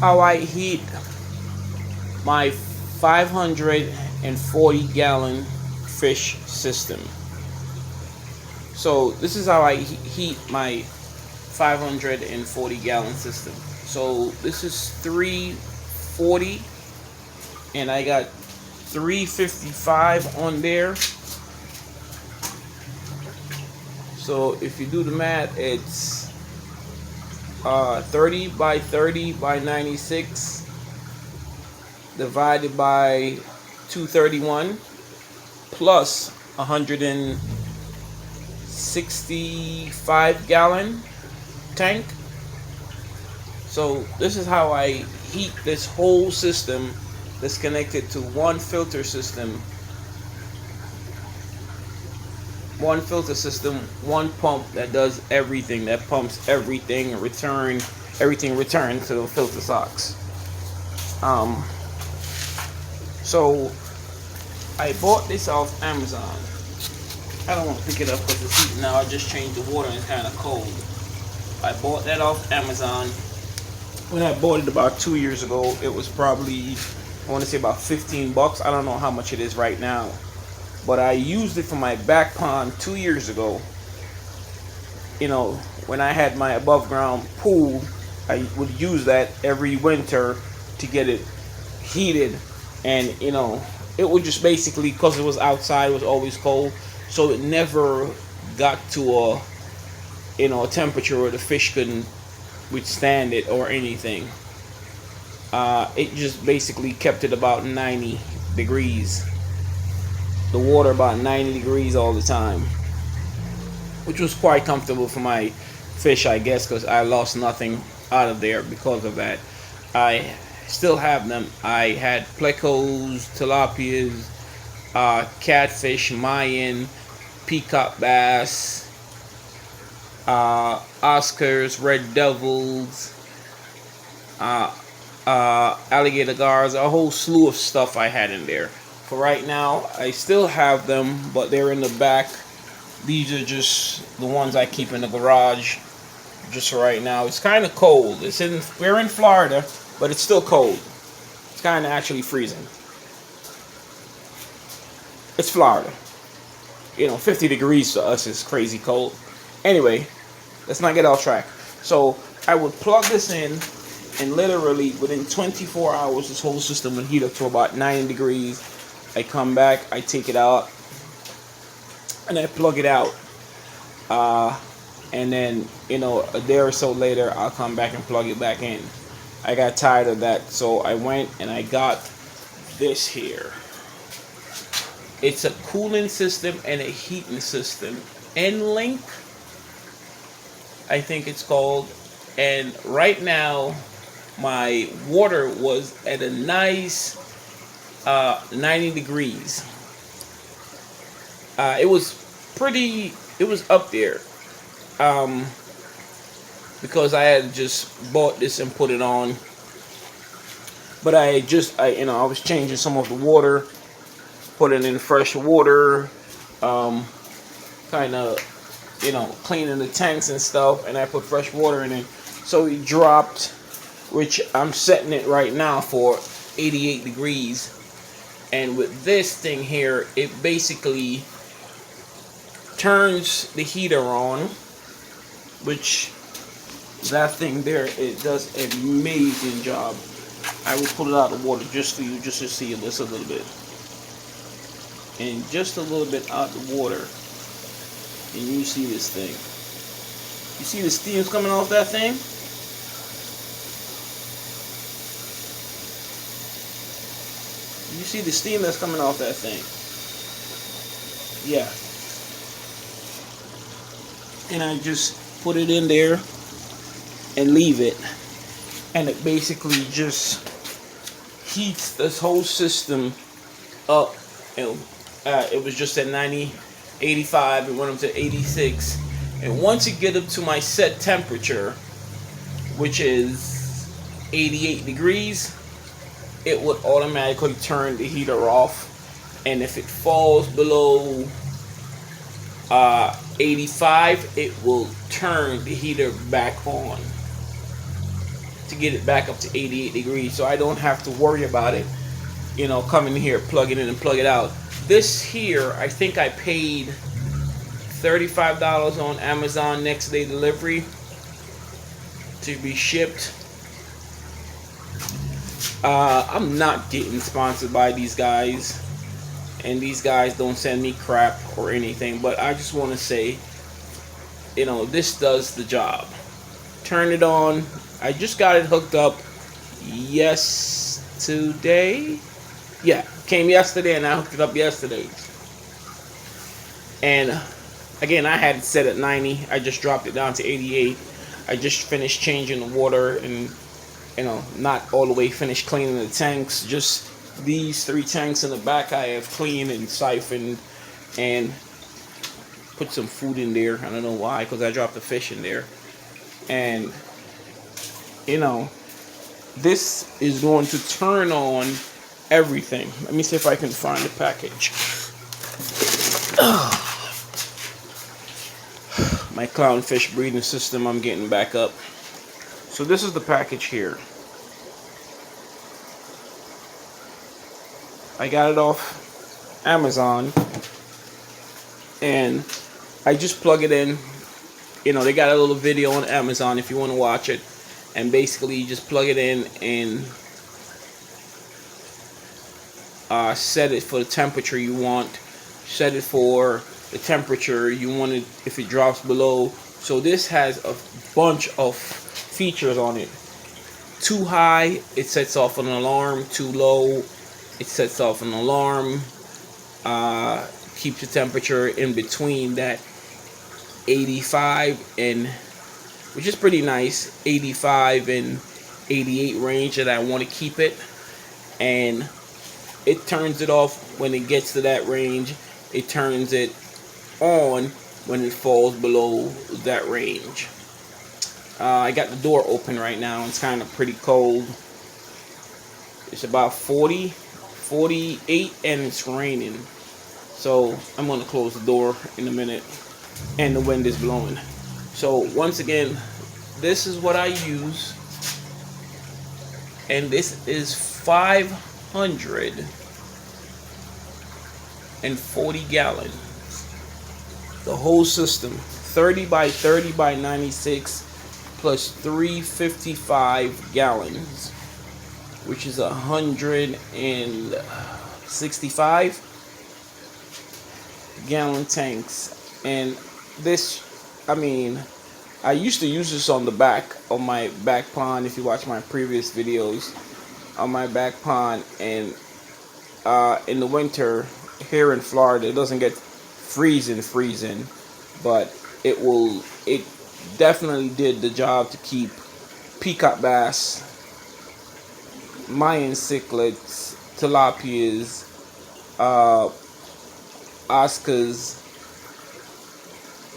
how I heat my 540-gallon fish system. So this is how I heat my 540-gallon system. So this is 340, and I got 355 on there. So if you do the math, it's 30 by 30 by 96 divided by 231 plus 165 gallon tank. So this is how I heat this whole system that's connected to one filter system, one pump that does everything, that pumps everything, everything return to the filter socks. So I bought this off Amazon. I don't want to pick it up because it's heating now. I just changed the water and it's kind of cold. I bought that off Amazon. When I bought it about 2 years ago, it was probably, I want to say about 15 bucks. I don't know how much it is right now. But I used it for my back pond 2 years ago. You know, when I had my above ground pool, I would use that every winter to get it heated. And, you know, it would just basically, because it was outside, it was always cold. So it never got to a, you know, a temperature where the fish couldn't withstand it or anything. It just basically kept it about 90 degrees. The water about 90 degrees all the time, which was quite comfortable for my fish, I guess, because I lost nothing out of there because of that. I still have them. I had plecos, tilapias, catfish, Mayan, peacock bass, Oscars, red devils, alligator gars, a whole slew of stuff I had in there. For right now, I still have them, but they're in the back. These are just the ones I keep in the garage. Just for right now, it's kind of cold. We're in Florida, but it's still cold. It's kind of actually freezing. It's Florida. You know, 50 degrees to us is crazy cold. Anyway, let's not get off track. So I would plug this in, and literally within 24 hours, this whole system would heat up to about 90 degrees. I come back, I take it out, and I plug it out. And then, you know, a day or so later, I'll come back and plug it back in. I got tired of that, so I went and I got this here. It's a cooling system and a heating system. N-Link, I think it's called. And right now, my water was at a nice 90 degrees. It was up there. Because I had just bought this and put it on. But I was changing some of the water, putting in fresh water, kind of, cleaning the tanks and stuff, and I put fresh water in it. So it dropped, which I'm setting it right now for 88 degrees. And with this thing here, it basically turns the heater on, which that thing there, it does an amazing job. I will pull it out of the water just for you, just to see this a little bit. And just a little bit out the water, and you see this thing. You see the steam's coming off that thing? You see the steam that's coming off that thing? Yeah. And I just put it in there and leave it, and it basically just heats this whole system up. And it was just at 90, 85, it went up to 86, and once it get up to my set temperature, which is 88 degrees, it would automatically turn the heater off. And if it falls below 85, it will turn the heater back on. to get it back up to 88 degrees, so I don't have to worry about it, come in here, plug it in and plug it out. This here, I think I paid $35 on Amazon next day delivery to be shipped. I'm not getting sponsored by these guys, and these guys don't send me crap or anything, but I just want to say, this does the job. Turn it on. I just got it hooked up yesterday. Yeah, came yesterday and I hooked it up yesterday. And again, I had it set at 90. I just dropped it down to 88. I just finished changing the water and, not all the way finished cleaning the tanks. Just these 3 tanks in the back I have cleaned and siphoned and put some food in there. I don't know why, because I dropped the fish in there. And, this is going to turn on everything. Let me see if I can find the package. My clownfish breeding system, I'm getting back up. So this is the package here. I got it off Amazon, and I just plug it in. They got a little video on Amazon if you want to watch it, and basically you just plug it in and set it for the temperature you want, set it for the temperature you want it if it drops below. So this has a bunch of features on it. Too high, it sets off an alarm. Too low, it sets off an alarm. Keeps the temperature in between that 85 and, which is pretty nice, 85 and 88 range that I want to keep it. And it turns it off when it gets to that range. It turns it on when it falls below that range. I got the door open right now. It's kind of pretty cold. It's about 40, 48, and it's raining. So I'm going to close the door in a minute, and the wind is blowing. So once again, this is what I use, and this is 540 gallons. The whole system, 30 by 30 by 96 plus 355 gallons, which is 165 gallon tanks. And this, I used to use this on the back of my back pond. If you watch my previous videos on my back pond, and in the winter here in Florida, it doesn't get freezing, but it definitely did the job to keep peacock bass, Mayan cichlids, tilapias, Oscars,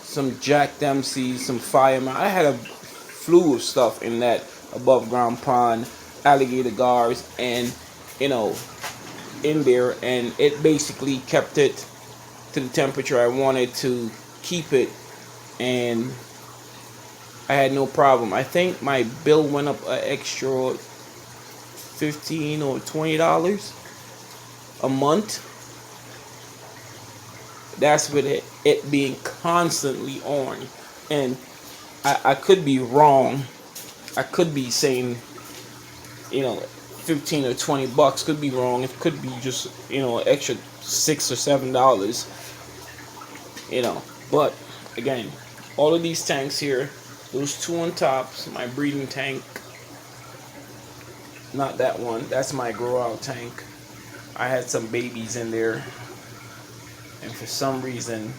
some Jack Dempsey, some fireman. I had a slew of stuff in that above ground pond, alligator gars, and in there, and it basically kept it to the temperature I wanted to keep it, and I had no problem. I think my bill went up an extra $15 or $20 a month. That's with it being constantly on. And I could be wrong. I could be saying, 15 or 20 bucks. Could be wrong. It could be just, an extra $6 or $7. But again, all of these tanks here, those 2 on tops, my breeding tank, not that one, that's my grow out tank. I had some babies in there, and for some reason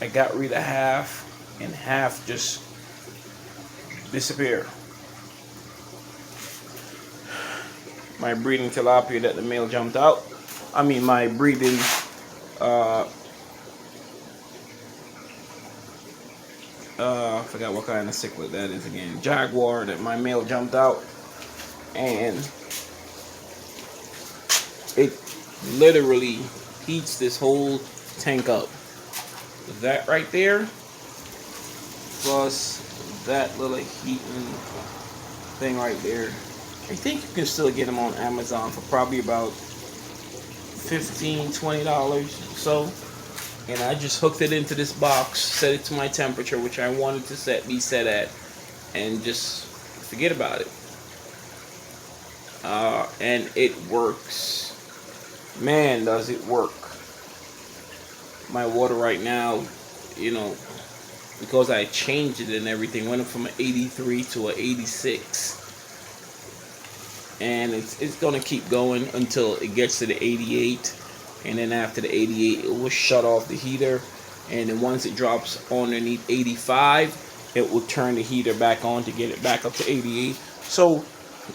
I got rid of half, and half just disappeared. My breeding tilapia that the male jumped out. My breeding I forgot what kind of cichlid that is again. Jaguar that my male jumped out, and it literally heats this whole tank up. That right there, plus that little heating thing right there. I think you can still get them on Amazon for probably about $15-20 so. And I just hooked it into this box, set it to my temperature, which I wanted to be set at, and just forget about it. And it works. Man, does it work. My water right now, you know, because I changed it and everything, went from an 83 to an 86. And it's gonna keep going until it gets to the 88. And then after the 88, it will shut off the heater. And then once it drops underneath 85, it will turn the heater back on to get it back up to 88. So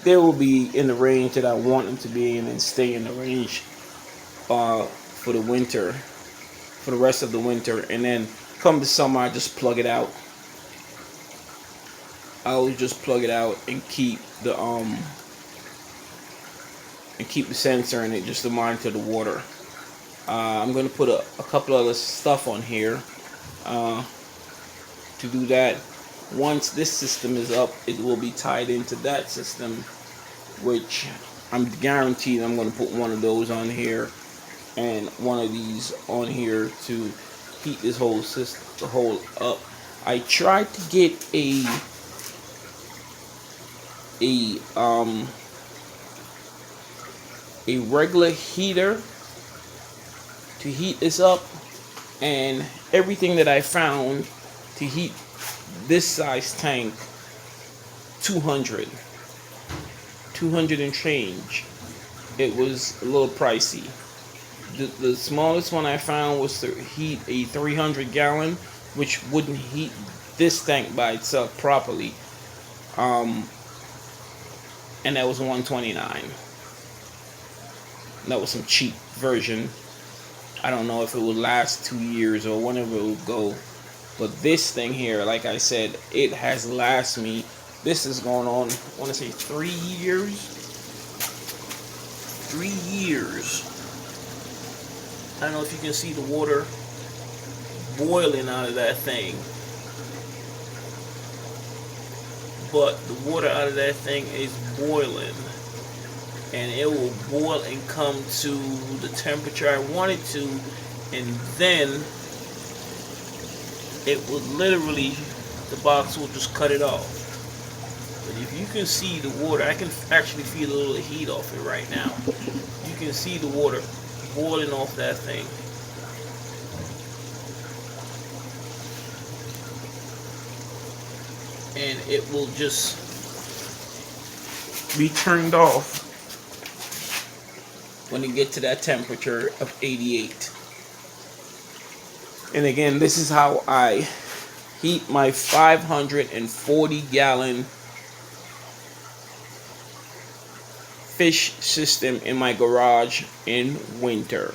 they will be in the range that I want them to be in and stay in the range for the winter, for the rest of the winter. And then come the summer, I just plug it out. I'll just plug it out and keep the sensor in it just to monitor the water. I'm going to put a couple other stuff on here to do that. Once this system is up, it will be tied into that system, which I'm guaranteed I'm going to put one of those on here and one of these on here to heat this whole system, the whole up. I tried to get a regular heater to heat this up, and everything that I found to heat this size tank, 200 and change. It was a little pricey. The smallest one I found was to heat a 300 gallon, which wouldn't heat this tank by itself properly, and that was $129. That was some cheap version. I don't know if it will last 2 years or whenever it will go. But this thing here, like I said, it has lasted me. This is going on, I want to say 3 years. 3 years. I don't know if you can see the water boiling out of that thing. But the water out of that thing is boiling. And it will boil and come to the temperature I want it to, and then it will literally, the box will just cut it off. But if you can see the water, I can actually feel a little heat off it right now. You can see the water boiling off that thing. And it will just be turned off when you get to that temperature of 88. And again, this is how I heat my 540 gallon fish system in my garage in winter.